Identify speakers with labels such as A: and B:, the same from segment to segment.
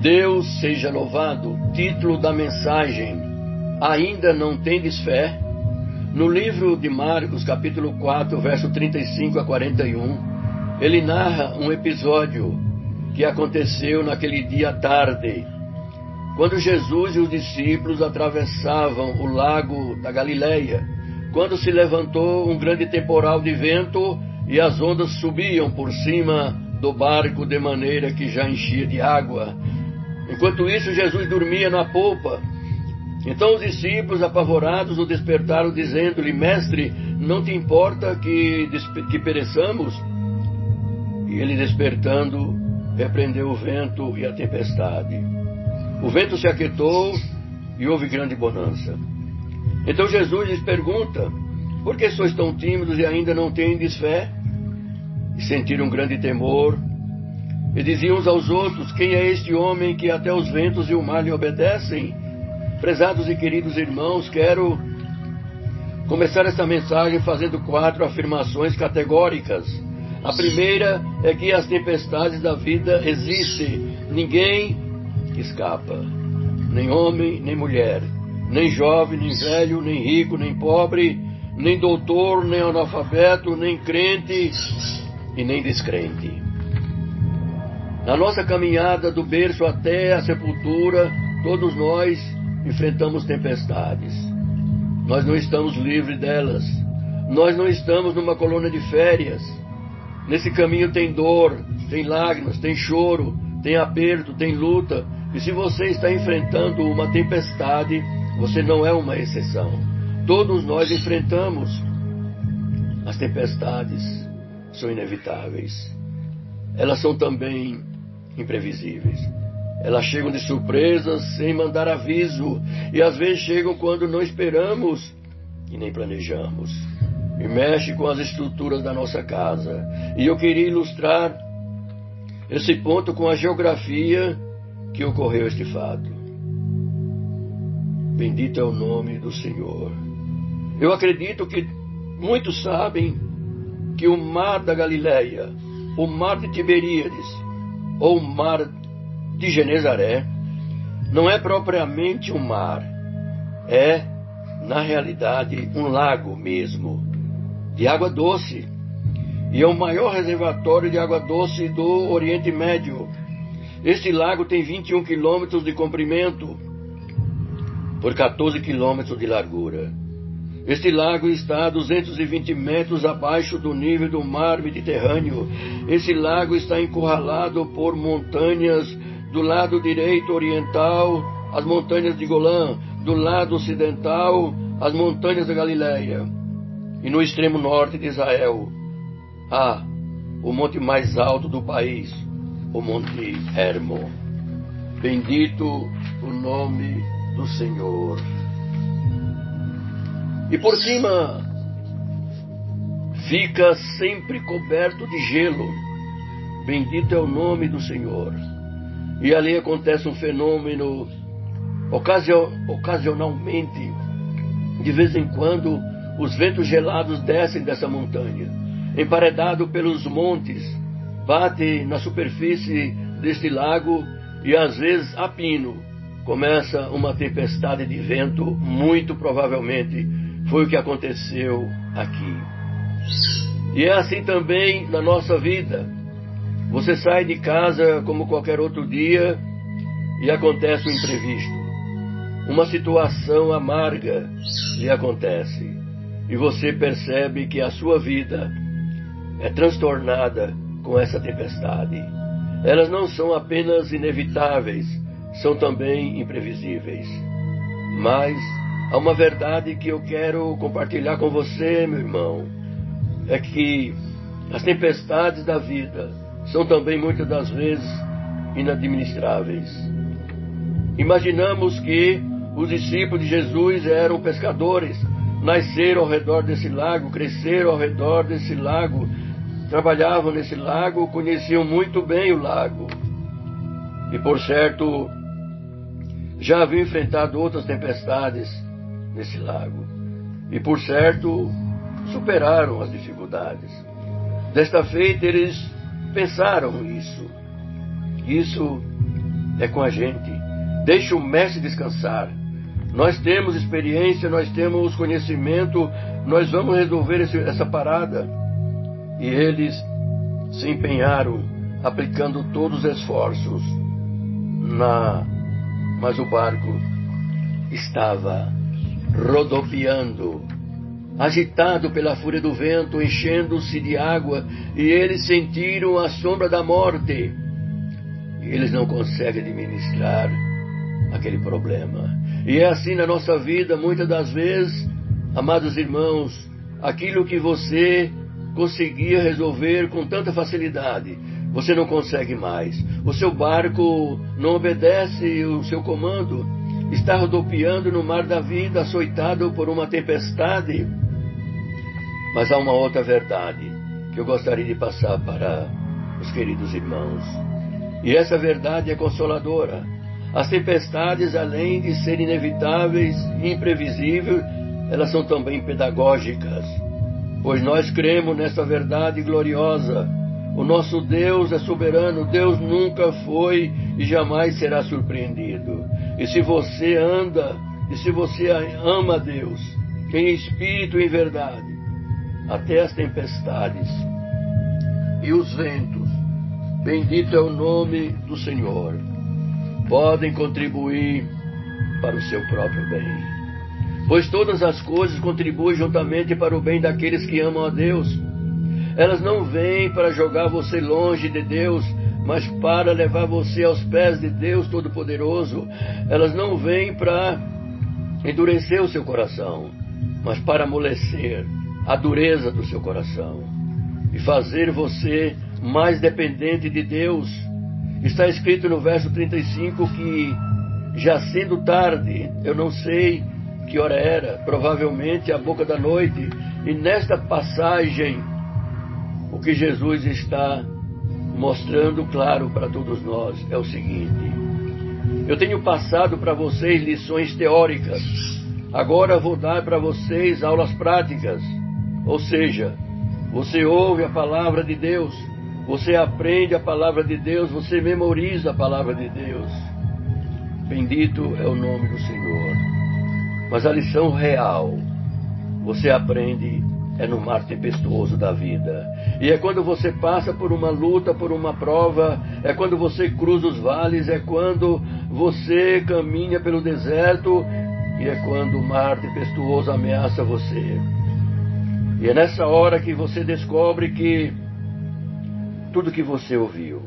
A: Deus seja louvado. Título da mensagem: Ainda não tendes fé? No livro de Marcos, capítulo 4, verso 35 a 41, ele narra um episódio que aconteceu naquele dia à tarde, quando Jesus e os discípulos atravessavam o lago da Galileia, quando se levantou um grande temporal de vento e as ondas subiam por cima do barco de maneira que já enchia de água. Enquanto isso, Jesus dormia na polpa. Então os discípulos, apavorados, o despertaram, dizendo-lhe: Mestre, não te importa que pereçamos? E ele, despertando, repreendeu o vento e a tempestade. O vento se aquietou e houve grande bonança. Então Jesus lhes pergunta: Por que sois tão tímidos e ainda não tendes fé? E sentiram um grande temor. E diziam uns aos outros: Quem é este homem que até os ventos e o mar lhe obedecem? Prezados e queridos irmãos, quero começar esta mensagem fazendo 4 afirmações categóricas. A primeira é que as tempestades da vida existem. Ninguém escapa. Nem homem, nem mulher. Nem jovem, nem velho, nem rico, nem pobre. Nem doutor, nem analfabeto, nem crente e nem descrente. Na nossa caminhada do berço até a sepultura, todos nós enfrentamos tempestades. Nós não estamos livres delas. Nós não estamos numa colônia de férias. Nesse caminho tem dor, tem lágrimas, tem choro, tem aperto, tem luta. E se você está enfrentando uma tempestade, você não é uma exceção. Todos nós enfrentamos. As tempestades são inevitáveis. Elas são também imprevisíveis. Elas chegam de surpresa, sem mandar aviso, e às vezes chegam quando não esperamos e nem planejamos. E mexe com as estruturas da nossa casa. E eu queria ilustrar esse ponto com a geografia que ocorreu este fato. Bendito é o nome do Senhor. Eu acredito que muitos sabem que o mar da Galileia, o mar de Tiberíades, ou o mar de Genezaré, não é propriamente um mar, é, na realidade, um lago mesmo, de água doce, e é o maior reservatório de água doce do Oriente Médio. Este lago tem 21 quilômetros de comprimento por 14 quilômetros de largura. Este lago está a 220 metros abaixo do nível do mar Mediterrâneo. Esse lago está encurralado por montanhas do lado direito oriental, as montanhas de Golã, do lado ocidental, as montanhas da Galileia. E no extremo norte de Israel, há o monte mais alto do país, o Monte Hermon. Bendito o nome do Senhor. E por cima fica sempre coberto de gelo. Bendito é o nome do Senhor. E ali acontece um fenômeno, ocasionalmente, de vez em quando, os ventos gelados descem dessa montanha, emparedado pelos montes, bate na superfície deste lago e às vezes a pino começa uma tempestade de vento. Muito provavelmente foi o que aconteceu aqui. E é assim também na nossa vida. Você sai de casa como qualquer outro dia e acontece um imprevisto. Uma situação amarga lhe acontece. E você percebe que a sua vida é transtornada com essa tempestade. Elas não são apenas inevitáveis, são também imprevisíveis. Mas há uma verdade que eu quero compartilhar com você, meu irmão. É que as tempestades da vida são também muitas das vezes inadministráveis. Imaginamos que os discípulos de Jesus eram pescadores, nasceram ao redor desse lago, cresceram ao redor desse lago, trabalhavam nesse lago, conheciam muito bem o lago. E por certo, já haviam enfrentado outras tempestades nesse lago. E por certo, superaram as dificuldades. Desta feita, eles pensaram isso é com a gente. Deixe o mestre descansar. Nós temos experiência, nós temos conhecimento, nós vamos resolver essa parada. E eles se empenharam, aplicando todos os esforços, mas o barco estava rodopiando, agitado pela fúria do vento, enchendo-se de água, e eles sentiram a sombra da morte. E eles não conseguem administrar aquele problema. E é assim na nossa vida, muitas das vezes, amados irmãos, aquilo que você conseguia resolver com tanta facilidade, você não consegue mais. O seu barco não obedece o seu comando, está rodopiando no mar da vida, açoitado por uma tempestade. Mas há uma outra verdade que eu gostaria de passar para os queridos irmãos. E essa verdade é consoladora. As tempestades, além de serem inevitáveis e imprevisíveis, elas são também pedagógicas, pois nós cremos nessa verdade gloriosa. O nosso Deus é soberano, Deus nunca foi e jamais será surpreendido. E se você anda, e se você ama a Deus, em espírito e em verdade, até as tempestades e os ventos, bendito é o nome do Senhor, podem contribuir para o seu próprio bem. Pois todas as coisas contribuem juntamente para o bem daqueles que amam a Deus. Elas não vêm para jogar você longe de Deus, mas para levar você aos pés de Deus Todo-Poderoso. Elas não vêm para endurecer o seu coração, mas para amolecer a dureza do seu coração e fazer você mais dependente de Deus. Está escrito no verso 35 que, já sendo tarde, eu não sei que hora era, provavelmente a boca da noite, e nesta passagem, o que Jesus está mostrando claro para todos nós é o seguinte: eu tenho passado para vocês lições teóricas, agora vou dar para vocês aulas práticas. Ou seja, você ouve a palavra de Deus, você aprende a palavra de Deus, você memoriza a palavra de Deus. Bendito é o nome do Senhor. Mas a lição real, você aprende no mar tempestuoso da vida. E é quando você passa por uma luta, por uma prova, é quando você cruza os vales, é quando você caminha pelo deserto, e é quando o mar tempestuoso ameaça você. E é nessa hora que você descobre que tudo que você ouviu,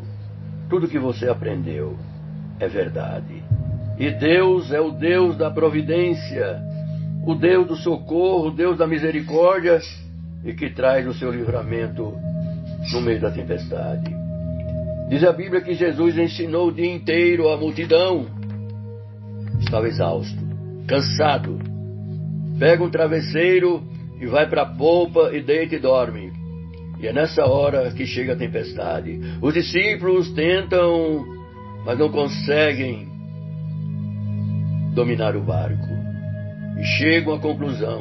A: tudo que você aprendeu é verdade. E Deus é o Deus da providência, o Deus do socorro, o Deus da misericórdia, e que traz o seu livramento no meio da tempestade. Diz a Bíblia que Jesus ensinou o dia inteiro a multidão. Estava exausto, cansado. Pega um travesseiro e vai para a polpa e deita e dorme. E é nessa hora que chega a tempestade. Os discípulos tentam, mas não conseguem dominar o barco. E chegam à conclusão: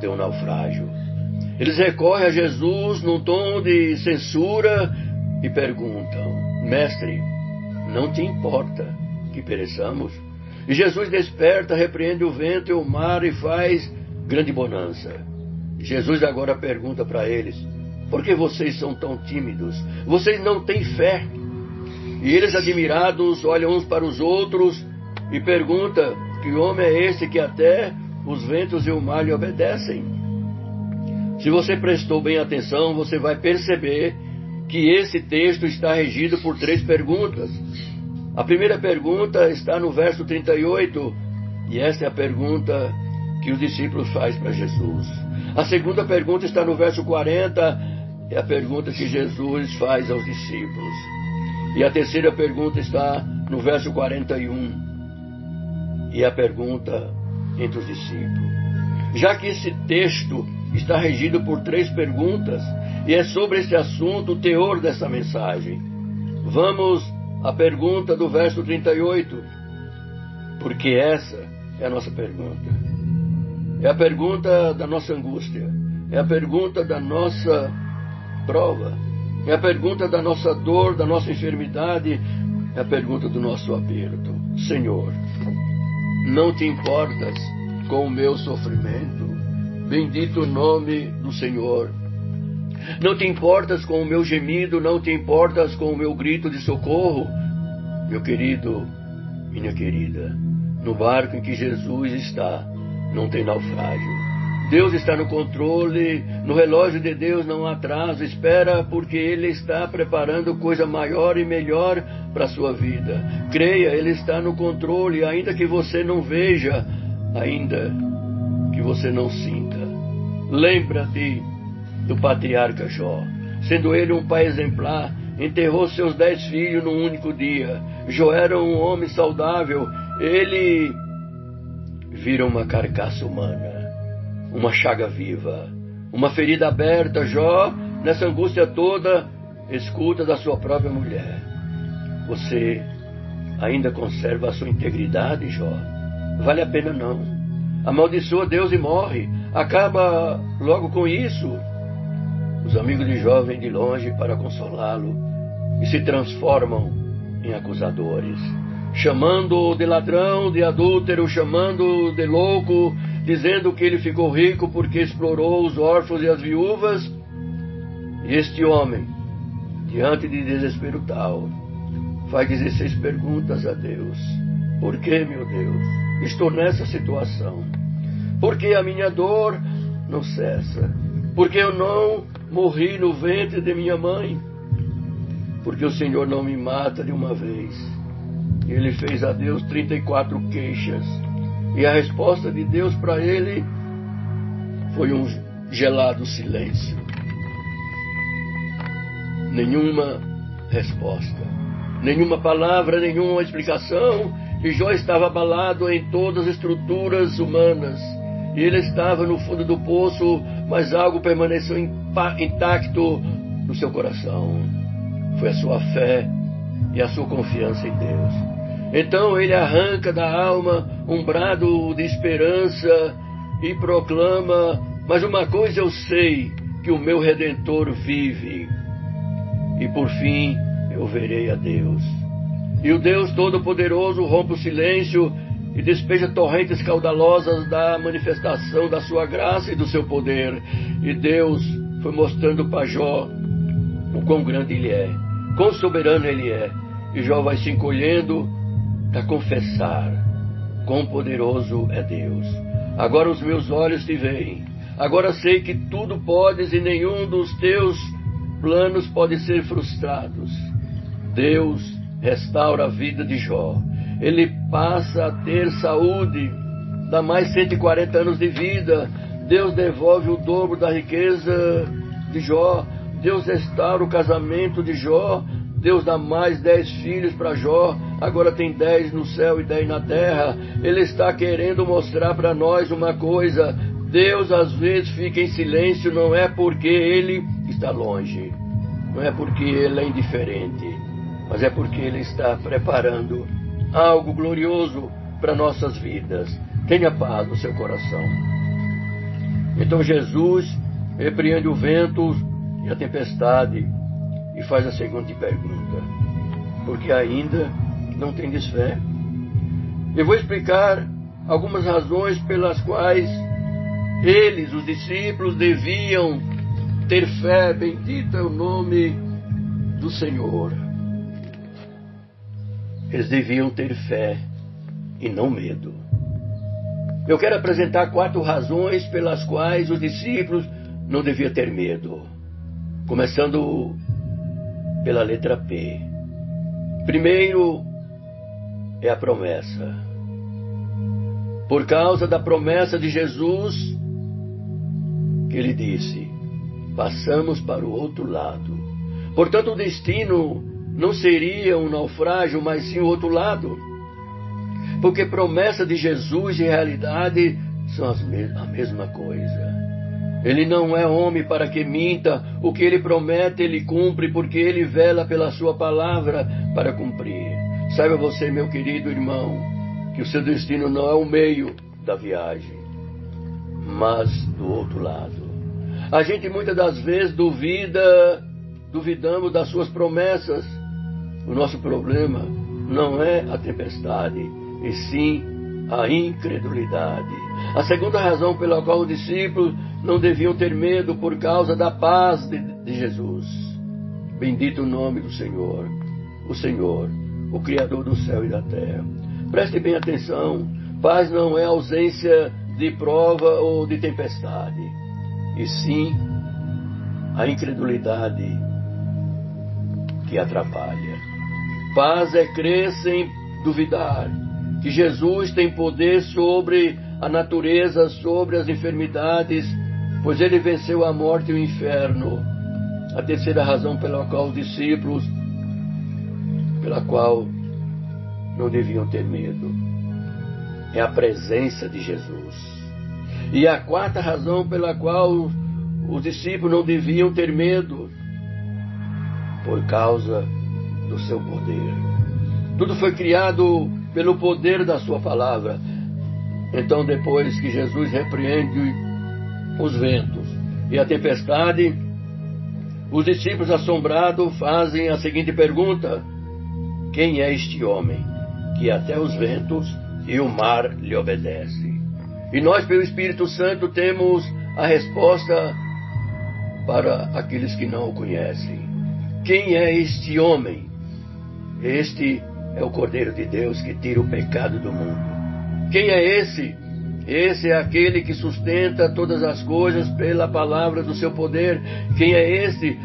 A: tem um naufrágio. Eles recorrem a Jesus num tom de censura e perguntam: Mestre, não te importa que pereçamos? E Jesus desperta, repreende o vento e o mar e faz grande bonança. Jesus agora pergunta para eles: por que vocês são tão tímidos? Vocês não têm fé? E eles, admirados, olham uns para os outros e perguntam: que homem é esse que até os ventos e o mar lhe obedecem? Se você prestou bem atenção, você vai perceber que esse texto está regido por 3 perguntas. A primeira pergunta está no verso 38, e essa é a pergunta que os discípulos fazem para Jesus. A segunda pergunta está no verso 40, é a pergunta que Jesus faz aos discípulos. E a terceira pergunta está no verso 41, e a pergunta entre os discípulos. Já que esse texto está regido por 3 perguntas, e é sobre esse assunto o teor dessa mensagem, vamos à pergunta do verso 38, porque essa é a nossa pergunta. É a pergunta da nossa angústia, é a pergunta da nossa prova, é a pergunta da nossa dor, da nossa enfermidade, É a pergunta do nosso aperto. Senhor, não te importas com o meu sofrimento? Bendito o nome do Senhor. Não te importas com o meu gemido? Não te importas com o meu grito de socorro? Meu querido, minha querida, no barco em que Jesus está, não tem naufrágio. Deus está no controle, no relógio de Deus não há atraso. Espera, porque Ele está preparando coisa maior e melhor para a sua vida. Creia, Ele está no controle, ainda que você não veja, ainda que você não sinta. Lembra-te do patriarca Jó. Sendo ele um pai exemplar, enterrou seus 10 filhos num único dia. Jó era um homem saudável. Ele vira uma carcaça humana, uma chaga viva, uma ferida aberta. Jó, nessa angústia toda, escuta da sua própria mulher: você ainda conserva a sua integridade, Jó? Vale a pena não. Amaldiçoa Deus e morre. Acaba logo com isso. Os amigos de Jó vêm de longe para consolá-lo e se transformam em acusadores, chamando-o de ladrão, de adúltero, chamando-o de louco, dizendo que ele ficou rico porque explorou os órfãos e as viúvas. E este homem, diante de desespero tal, faz 16 perguntas a Deus. Por que, meu Deus, estou nessa situação? Por que a minha dor não cessa? Por que eu não morri no ventre de minha mãe? Porque o Senhor não me mata de uma vez. E ele fez a Deus 34 queixas. E a resposta de Deus para ele foi um gelado silêncio. Nenhuma resposta, nenhuma palavra, nenhuma explicação. E Jó estava abalado em todas as estruturas humanas. E ele estava no fundo do poço, mas algo permaneceu intacto no seu coração. Foi a sua fé e a sua confiança em Deus. Então ele arranca da alma um brado de esperança e proclama: mas uma coisa eu sei, que o meu Redentor vive, e por fim eu verei a Deus. E o Deus Todo-Poderoso rompe o silêncio e despeja torrentes caudalosas da manifestação da sua graça e do seu poder. E Deus foi mostrando para Jó o quão grande ele é, quão soberano ele é. E Jó vai se encolhendo para confessar quão poderoso é Deus. Agora os meus olhos te veem. Agora sei que tudo podes e nenhum dos teus planos pode ser frustrados. Deus restaura a vida de Jó. Ele passa a ter saúde, dá mais 140 anos de vida. Deus devolve o dobro da riqueza de Jó. Deus restaura o casamento de Jó. Deus dá mais 10 filhos para Jó. Agora tem 10 no céu e 10 na terra. Ele está querendo mostrar para nós uma coisa: Deus às vezes fica em silêncio, não é porque Ele está longe, não é porque Ele é indiferente, mas é porque Ele está preparando algo glorioso para nossas vidas. Tenha paz no seu coração. Então Jesus repreende o vento e a tempestade e faz a seguinte pergunta: porque ainda não tendes fé? Eu vou explicar algumas razões pelas quais eles, os discípulos, deviam ter fé. Bendito é o nome do Senhor. Eles deviam ter fé e não medo. Eu quero apresentar 4 razões pelas quais os discípulos não deviam ter medo. Começando pela letra P. Primeiro é a promessa. Por causa da promessa de Jesus, que ele disse: passamos para o outro lado. Portanto, o destino não seria um naufrágio, mas sim o outro lado. Porque promessa de Jesus e realidade são a mesma coisa. Ele não é homem para que minta. O que ele promete, ele cumpre, porque ele vela pela sua palavra para cumprir. Saiba você, meu querido irmão, que o seu destino não é o meio da viagem, mas do outro lado. A gente muitas das vezes duvidamos das suas promessas. O nosso problema não é a tempestade, e sim a incredulidade. A segunda razão pela qual os discípulos não deviam ter medo por causa da paz de Jesus. Bendito o nome do Senhor, o Criador do céu e da terra. Preste bem atenção, paz não é ausência de prova ou de tempestade, e sim a incredulidade que atrapalha. Paz é crer sem duvidar que Jesus tem poder sobre a natureza, sobre as enfermidades, pois ele venceu a morte e o inferno. A terceira razão pela qual os discípulos, pela qual não deviam ter medo, é a presença de Jesus. E a quarta razão pela qual os discípulos não deviam ter medo, por causa do seu poder. Tudo foi criado pelo poder da sua palavra. Então, depois que Jesus repreende os ventos e a tempestade, os discípulos assombrados fazem a seguinte pergunta: quem é este homem que até os ventos e o mar lhe obedecem? E nós, pelo Espírito Santo, temos a resposta para aqueles que não o conhecem. Quem é este homem? Este é o Cordeiro de Deus que tira o pecado do mundo. Quem é esse? Esse é aquele que sustenta todas as coisas pela palavra do seu poder. Quem é esse?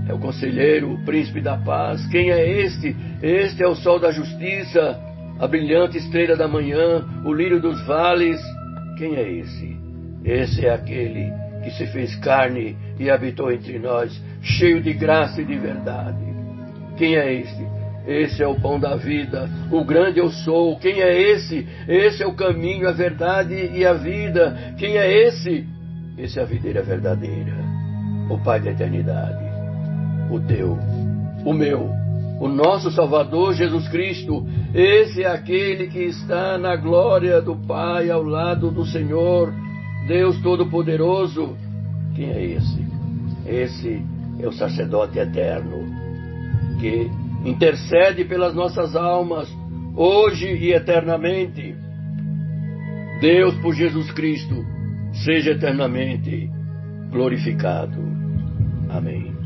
A: É o Conselheiro, o Príncipe da Paz. Quem é este? Este é o Sol da Justiça, a brilhante estrela da manhã, o lírio dos vales. Quem é esse? Esse é aquele que se fez carne e habitou entre nós, cheio de graça e de verdade. Quem é este? Esse é o pão da vida, o grande eu sou. Quem é esse? Esse é o caminho, a verdade e a vida. Quem é esse? Esse é a videira verdadeira, o Pai da eternidade, o teu, o meu, o nosso Salvador Jesus Cristo. Esse é aquele que está na glória do Pai, ao lado do Senhor, Deus Todo-Poderoso. Quem é esse? Esse é o sacerdote eterno, que intercede pelas nossas almas, hoje e eternamente. Deus, por Jesus Cristo, seja eternamente glorificado. Amém.